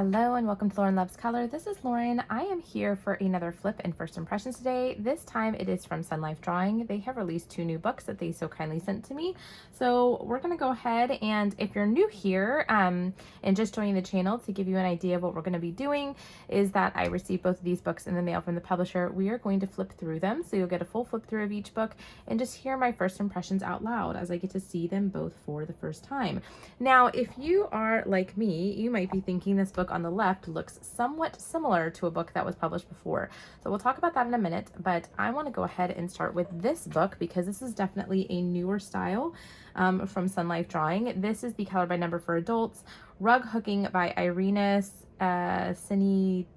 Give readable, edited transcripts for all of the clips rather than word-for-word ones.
Hello and welcome to Lauren Loves Color. This is Lauren. I am here for another flip and first impressions today. This time it is from Sunlife Drawing. They have released 2 new books that they so kindly sent to me. So we're going to go ahead, and if you're new here and just joining the channel, to give you an idea of what we're going to be doing is that I received both of these books in the mail from the publisher. We are going to flip through them, so you'll get a full flip through of each book and just hear my first impressions out loud as I get to see them both for the first time. Now, if you are like me, you might be thinking this book on the left looks somewhat similar to a book that was published before. So we'll talk about that in a minute, but I want to go ahead and start with this book because this is definitely a newer style from Sunlife Drawing. This is the color by number for adults, Rug Hooking by Irina Sinichaknia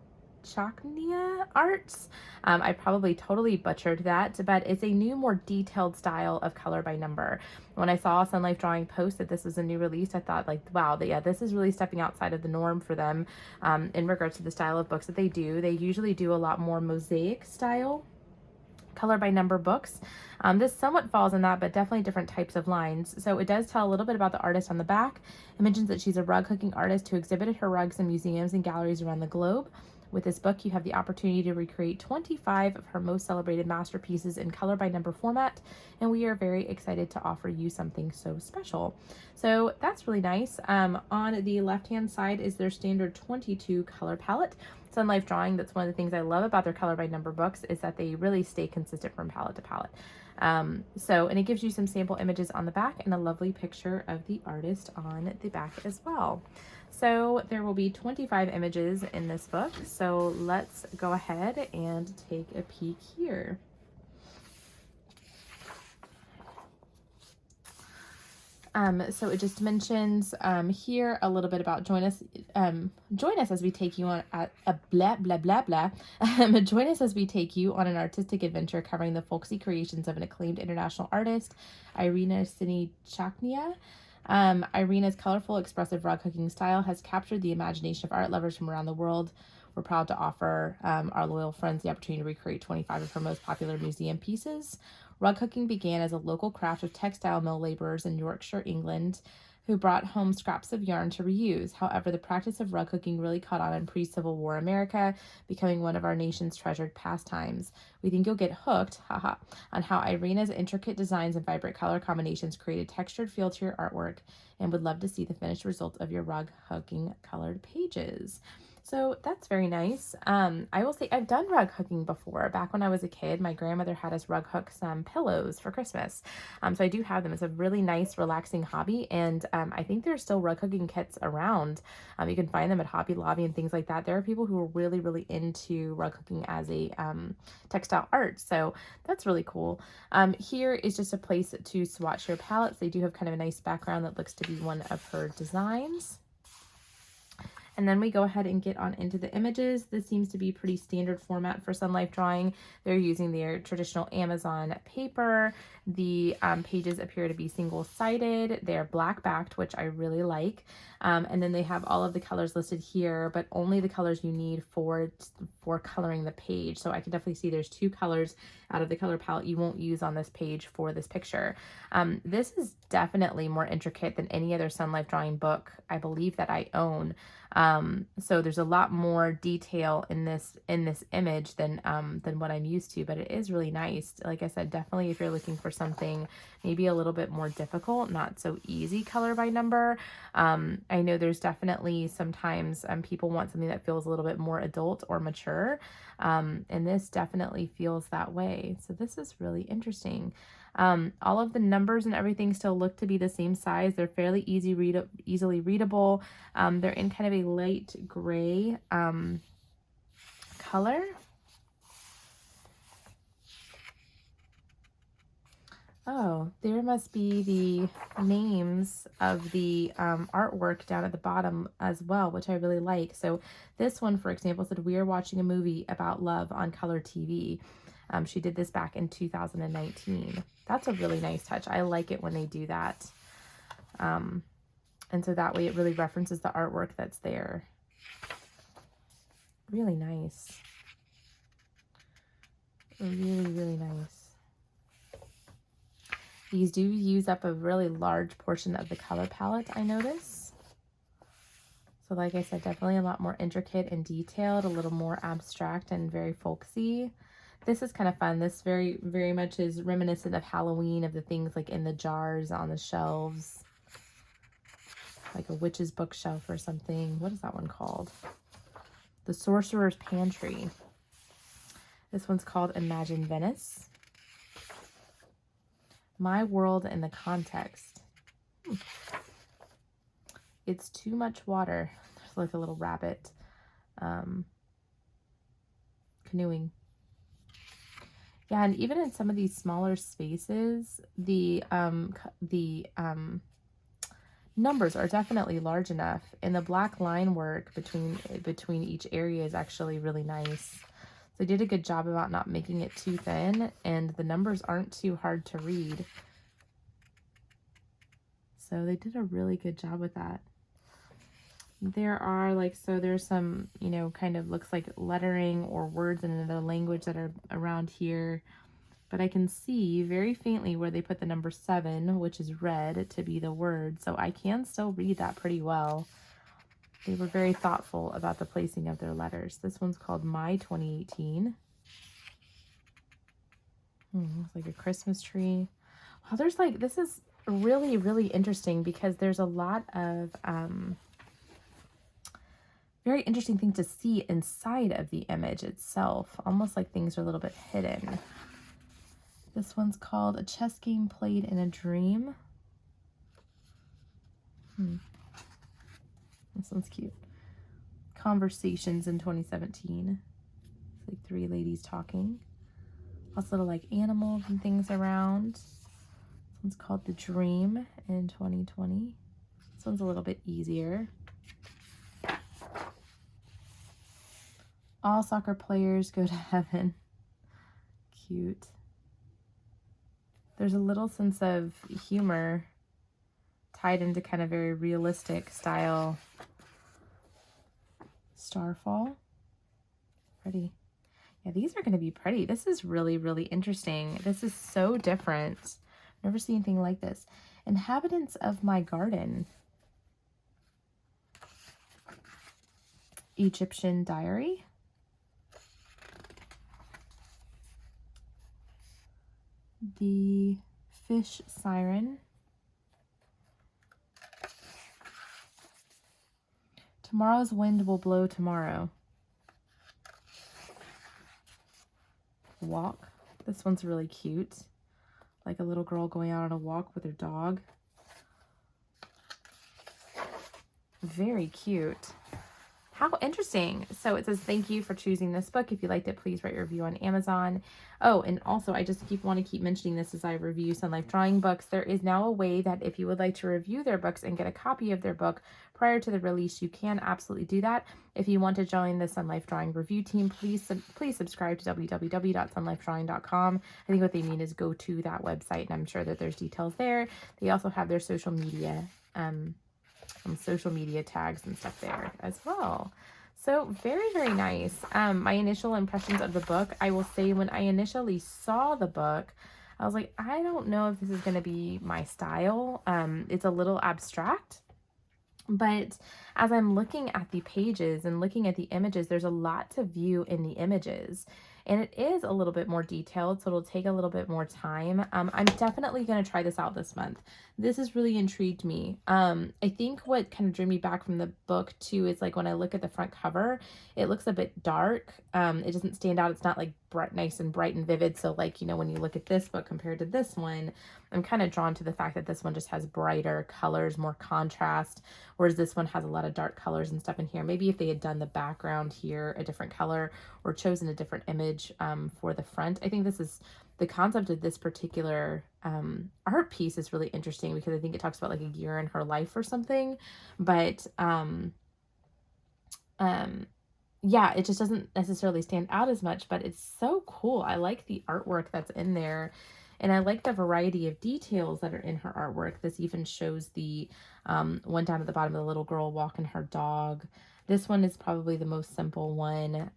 Arts. I probably totally butchered that, but it's a new, more detailed style of color by number. When I saw Sunlife Drawing post that this was a new release, I thought, like, wow, yeah, this is really stepping outside of the norm for them in regards to the style of books that they do. They usually do a lot more mosaic style color by number books. This somewhat falls in that, but definitely different types of lines. So it does tell a little bit about the artist on the back. It mentions that she's a rug hooking artist who exhibited her rugs in museums and galleries around the globe. With this book, you have the opportunity to recreate 25 of her most celebrated masterpieces in color by number format, and we are very excited to offer you something so special. So that's really nice. On the left-hand side is their standard 22 color palette. Sunlife Drawing, that's one of the things I love about their color by number books, is that they really stay consistent from palette to palette. And it gives you some sample images on the back and a lovely picture of the artist on the back as well. So there will be 25 images in this book. So let's go ahead and take a peek here. So it just mentions here a little bit about join us as we take you on join us as we take you on an artistic adventure covering the folksy creations of an acclaimed international artist, Irina Sinichaknia. Irina's colorful, expressive rug hooking style has captured the imagination of art lovers from around the world. We're proud to offer our loyal friends the opportunity to recreate 25 of her most popular museum pieces. Rug hooking began as a local craft of textile mill laborers in Yorkshire, England, who brought home scraps of yarn to reuse. However, the practice of rug hooking really caught on in pre-Civil War America, becoming one of our nation's treasured pastimes. We think you'll get hooked, on how Irina's intricate designs and vibrant color combinations create a textured feel to your artwork, and would love to see the finished result of your rug hooking colored pages. So that's very nice. I will say I've done rug hooking before. Back when I was a kid, my grandmother had us rug hook some pillows for Christmas. So I do have them. It's a really nice, relaxing hobby. And I think there's still rug hooking kits around. You can find them at Hobby Lobby and things like that. There are people who are really, really into rug hooking as a textile art. So that's really cool. Here is just a place to swatch your palettes. They do have kind of a nice background that looks to be one of her designs. And then we go ahead and get on into the images. This seems to be pretty standard format for Sunlife Drawing. They're using their traditional Amazon paper. The pages appear to be single-sided. They're black-backed, which I really like. And then they have all of the colors listed here, but only the colors you need for coloring the page. So I can definitely see there's 2 colors out of the color palette you won't use on this page for this picture. This is definitely more intricate than any other Sunlife Drawing book I believe that I own. So there's a lot more detail in this image than what I'm used to, but it is really nice. Like I said, definitely if you're looking for something maybe a little bit more difficult, not so easy color by number. I know there's definitely sometimes people want something that feels a little bit more adult or mature, and this definitely feels that way. So this is really interesting. All of the numbers and everything still look to be the same size. They're fairly easily readable. They're in kind of a light gray color. Oh, there must be the names of the artwork down at the bottom as well, which I really like. So this one, for example, said, "We are watching a movie about love on color TV." She did this back in 2019. That's a really nice touch. I like it when they do that. And so that way it really references the artwork that's there. Really nice. Really, really nice. These do use up a really large portion of the color palette, I notice. So like I said, definitely a lot more intricate and detailed, a little more abstract and very folksy. This is kind of fun. This very much is reminiscent of Halloween, of the things like in the jars on the shelves. Like a witch's bookshelf or something. What is that one called? The Sorcerer's Pantry. This one's called Imagine Venice. My World in the Context. It's Too Much Water. There's like a little rabbit canoeing. Yeah, and even in some of these smaller spaces, the numbers are definitely large enough, and the black line work between each area is actually really nice. So they did a good job about not making it too thin, and the numbers aren't too hard to read. So they did a really good job with that. There are there's some, you know, kind of looks like lettering or words in another language that are around here. But I can see very faintly where they put the number 7, which is red, to be the word. So I can still read that pretty well. They were very thoughtful about the placing of their letters. This one's called My 2018. Looks like a Christmas tree. Wow, there's this is really, really interesting because there's a lot of very interesting things to see inside of the image itself. Almost like things are a little bit hidden. This one's called A Chess Game Played in a Dream. This one's cute. Conversations in 2017. It's like 3 ladies talking. Lots of little like animals and things around. This one's called The Dream in 2020. This one's a little bit easier. All soccer players go to heaven. Cute. There's a little sense of humor tied into kind of very realistic style. Starfall. Pretty. Yeah, these are going to be pretty. This is really, really interesting. This is so different. Never seen anything like this. Inhabitants of My Garden. Egyptian Diary. The Fish Siren. Tomorrow's Wind Will Blow Tomorrow. Walk. This one's really cute. Like a little girl going out on a walk with her dog. Very cute. How interesting. So it says, thank you for choosing this book. If you liked it, please write your review on Amazon. Oh, and also I just want to keep mentioning this as I review Sunlife drawing books. There is now a way that if you would like to review their books and get a copy of their book prior to the release, you can absolutely do that. If you want to join the Sunlife drawing review team, please subscribe to www.sunlifedrawing.com. I think what they mean is go to that website, and I'm sure that there's details there. They also have their social media tags and stuff there as well. So very, very nice. My initial impressions of the book, I will say when I initially saw the book, I was like, I don't know if this is going to be my style. It's a little abstract, but as I'm looking at the pages and looking at the images, there's a lot to view in the images. And it is a little bit more detailed, so it'll take a little bit more time. I'm definitely going to try this out this month. This has really intrigued me. I think what kind of drew me back from the book too is like when I look at the front cover, it looks a bit dark. It doesn't stand out. It's not like nice and bright and vivid. So like, you know, when you look at this book compared to this one, I'm kind of drawn to the fact that this one just has brighter colors, more contrast, whereas this one has a lot of dark colors and stuff in here. Maybe if they had done the background here a different color or chosen a different image for the front. I think this is the concept of this particular art piece is really interesting because I think it talks about like a year in her life or something, but yeah, it just doesn't necessarily stand out as much, but it's so cool. I like the artwork that's in there, and I like the variety of details that are in her artwork. This even shows the one down at the bottom of the little girl walking her dog. This one is probably the most simple one.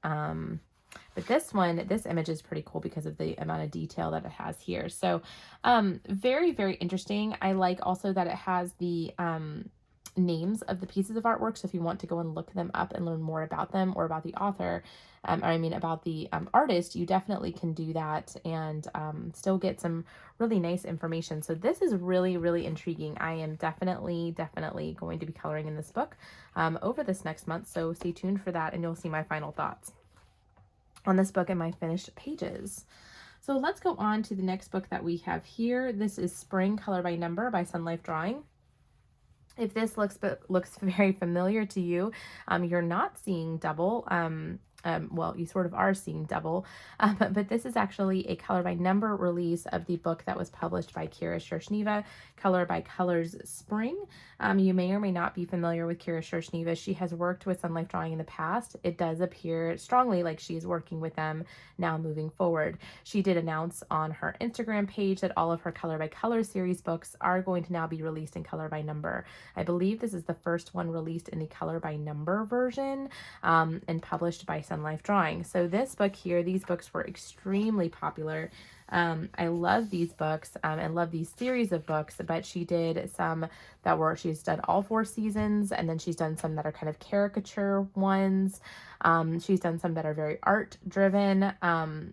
But this image is pretty cool because of the amount of detail that it has here. So very, very interesting. I like also that it has the names of the pieces of artwork. So if you want to go and look them up and learn more about them or about the author, or I mean about the artist, you definitely can do that and still get some really nice information. So this is really, really intriguing. I am definitely going to be coloring in this book over this next month. So stay tuned for that and you'll see my final thoughts on this book and my finished pages. So let's go on to the next book that we have here. This is Spring Color by Number by Sunlife Drawing. If this looks very familiar to you, you're not seeing double. Well, you sort of are seeing double, but this is actually a color by number release of the book that was published by Kira Shershniva, Color by Colors Spring. You may or may not be familiar with Kira Shershniva. She has worked with Sunlife Drawing in the past. It does appear strongly like she is working with them now moving forward. She did announce on her Instagram page that all of her Color by Colors series books are going to now be released in color by number. I believe this is the first one released in the color by number version and published by Sunlife Drawing. So this book here, these books were extremely popular. I love these books and love these series of books, but she did some that were, she's done all 4 seasons, and then she's done some that are kind of caricature ones. She's done some that are very art driven.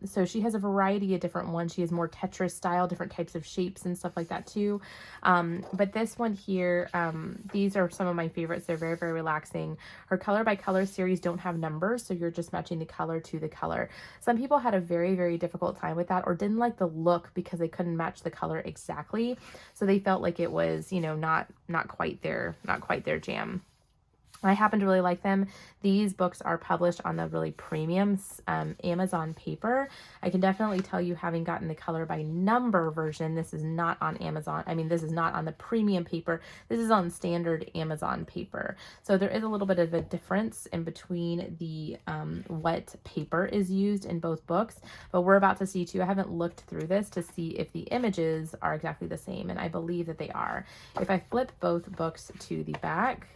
So she has a variety of different ones. She has more Tetris style, different types of shapes and stuff like that too. But this one here, these are some of my favorites. They're very, very relaxing. Her color by color series don't have numbers, so you're just matching the color to the color. Some people had a very, very difficult time with that or didn't like the look because they couldn't match the color exactly. So they felt like it was, you know, not quite their jam. I happen to really like them. These books are published on the really premium Amazon paper. I can definitely tell you, having gotten the color by number version, this is not on Amazon. I mean, this is not on the premium paper. This is on standard Amazon paper. So there is a little bit of a difference in between the what paper is used in both books, but we're about to see too. I haven't looked through this to see if the images are exactly the same, and I believe that they are. If I flip both books to the back,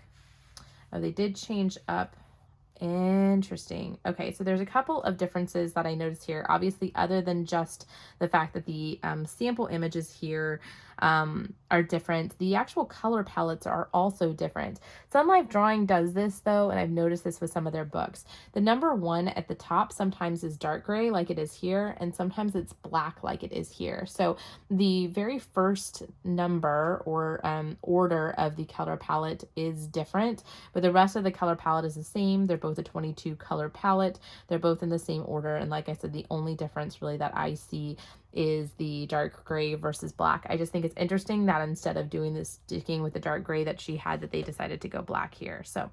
oh, they did change up. Interesting. Okay, so there's a couple of differences that I noticed here. Obviously, other than just the fact that the sample images here are different, the actual color palettes are also different. Sunlife Drawing does this though, and I've noticed this with some of their books. The number 1 at the top sometimes is dark gray like it is here, and sometimes it's black like it is here. So the very first number or order of the color palette is different, but the rest of the color palette is the same. They're both a 22 color palette. They're both in the same order, and like I said, the only difference really that I see is the dark gray versus black. I just think it's interesting that instead of doing this, sticking with the dark gray that she had, that they decided to go black here. So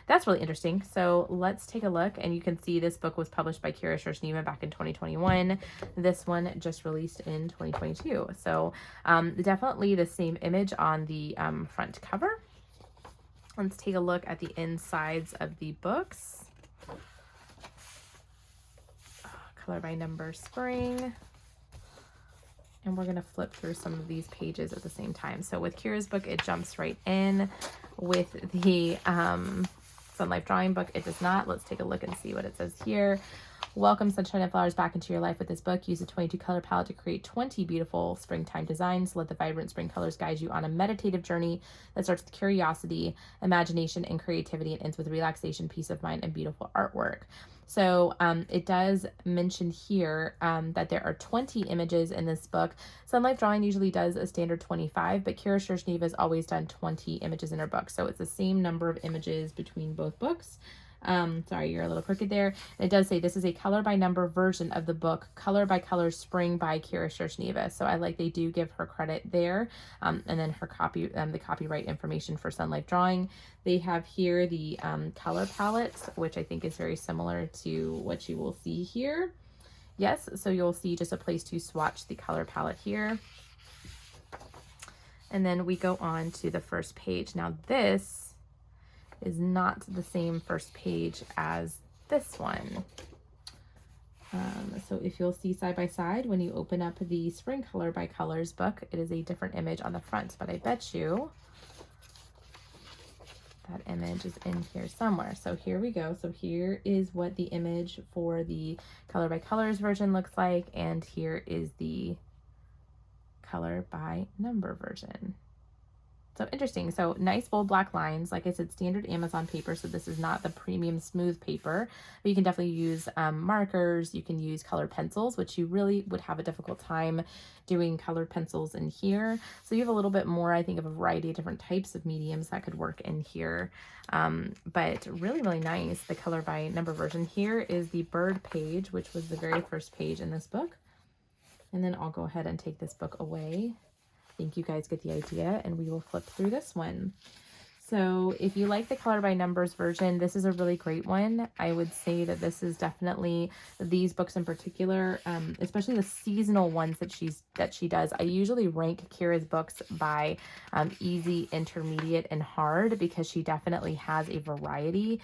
that's really interesting. So let's take a look, and you can see this book was published by Kira Shershniva back in 2021. This one just released in 2022. So definitely the same image on the front cover. Let's take a look at the insides of the books. Color by number Spring. And we're going to flip through some of these pages at the same time. So with Kira's book, it jumps right in. With the Sunlife Drawing book, it does not. Let's take a look and see what it says here. Welcome sunshine and flowers back into your life with this book. Use a 22 color palette to create 20 beautiful springtime designs. Let the vibrant spring colors guide you on a meditative journey that starts with curiosity, imagination, and creativity, and ends with relaxation, peace of mind, and beautiful artwork. So it does mention here that there are 20 images in this book. Sunlife Drawing usually does a standard 25, but Kira Shershniva has always done 20 images in her book. So it's the same number of images between both books. Sorry, you're a little crooked there. And it does say this is a color by number version of the book, Color by Color Spring by Kira Shershniva. So I like they do give her credit there. And then her the copyright information for Sunlife Drawing. They have here the color palettes, which I think is very similar to what you will see here. Yes, so you'll see just a place to swatch the color palette here. And then we go on to the first page. Now this is not the same first page as this one. So if you'll see side by side, when you open up the Spring Color by Colors book, it is a different image on the front, but I bet you that image is in here somewhere. So here we go. So here is what the image for the Color by Colors version looks like, and here is the Color by Number version. So interesting. So nice bold black lines. Like I said, standard Amazon paper. So this is not the premium smooth paper, but you can definitely use markers. You can use colored pencils, which you really would have a difficult time doing colored pencils in here. So you have a little bit more, I think, of a variety of different types of mediums that could work in here. But really, really nice. The color by number version. Here is the bird page, which was the very first page in this book. And then I'll go ahead and take this book away. I think you guys get the idea, and we will flip through this one. So if you like the color by numbers version, this is a really great one. I would say that this is definitely, these books in particular, especially the seasonal ones that she does. I usually rank Kira's books by easy, intermediate, and hard, because she definitely has a variety.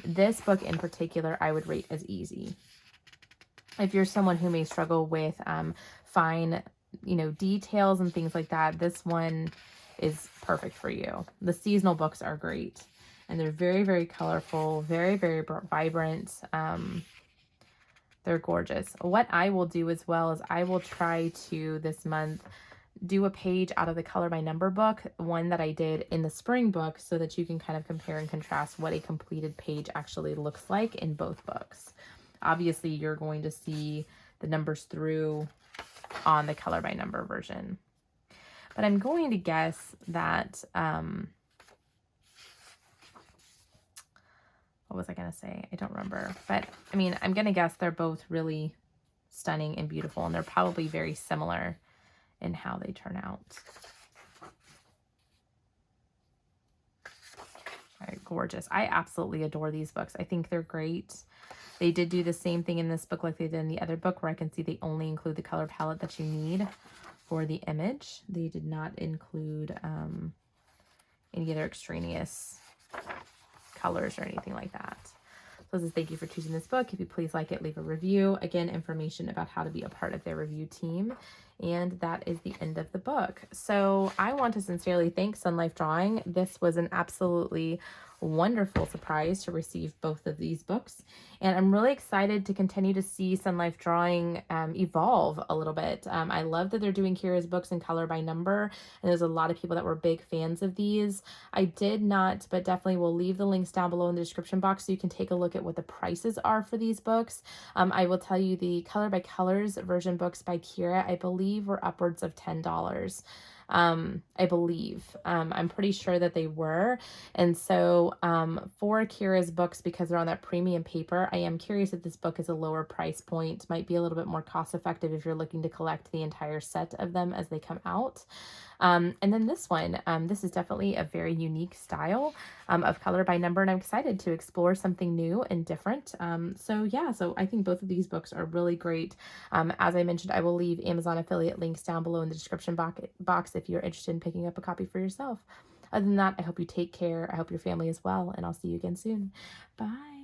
This book in particular, I would rate as easy. If you're someone who may struggle with fine, details and things like that, this one is perfect for you. The seasonal books are great, and they're very, very colorful, very, very vibrant. They're gorgeous. What I will do as well is I will try to this month do a page out of the color by number book, one that I did in the spring book, so that you can kind of compare and contrast what a completed page actually looks like in both books. Obviously, you're going to see the numbers through on the color by number version. But I'm going to guess that, what was I going to say? I don't remember. But, I mean, I'm going to guess they're both really stunning and beautiful, and they're probably very similar in how they turn out. All right, gorgeous. I absolutely adore these books. I think they're great. They did do the same thing in this book like they did in the other book, where I can see they only include the color palette that you need for the image. They did not include any other extraneous colors or anything like that. So this is thank you for choosing this book. If you please like it, leave a review. Again, information about how to be a part of their review team. And that is the end of the book. So I want to sincerely thank Sunlife Drawing. This was an absolutely wonderful surprise to receive both of these books, and I'm really excited to continue to see Sunlife Drawing evolve a little bit. I love that they're doing Kira's books in color by number, and there's a lot of people that were big fans of these. I did not, but definitely will leave the links down below in the description box so you can take a look at what the prices are for these books. I will tell you the color by colors version books by Kira, I believe, were upwards of $10. I believe. I'm pretty sure that they were. And so for Kira's books, because they're on that premium paper, I am curious if this book is a lower price point, might be a little bit more cost effective if you're looking to collect the entire set of them as they come out. And then this one, this is definitely a very unique style of color by number, and I'm excited to explore something new and different. So yeah, so I think both of these books are really great. As I mentioned, I will leave Amazon affiliate links down below in the description box if you're interested in picking up a copy for yourself. Other than that, I hope you take care. I hope your family is well, and I'll see you again soon. Bye.